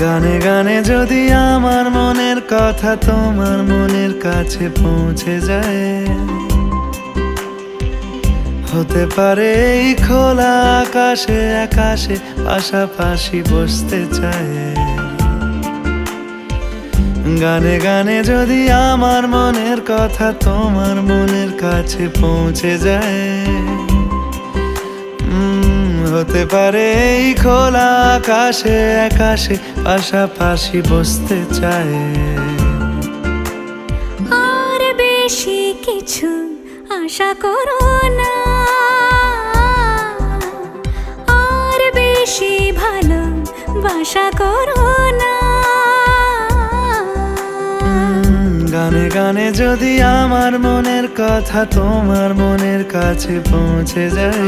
গানে গানে যদি আমার মনের কথা তোমার মনের কাছে পৌঁছে যায়, হতে পারে এই খোলা আকাশে আকাশে পাশাপাশি বসতে চায়। গানে গানে যদি আমার মনের কথা তোমার মনের কাছে পৌঁছে যায়, হতে পারে এই খোলা আকাশে আকাশে পাশাপাশি বসতে চায়। আর বেশি কিছু আশা করো না, আর বেশি ভালোবাসা করো না। গানে গানে যদি আমার মনের কথা তোমার মনের কাছে পৌঁছে যায়,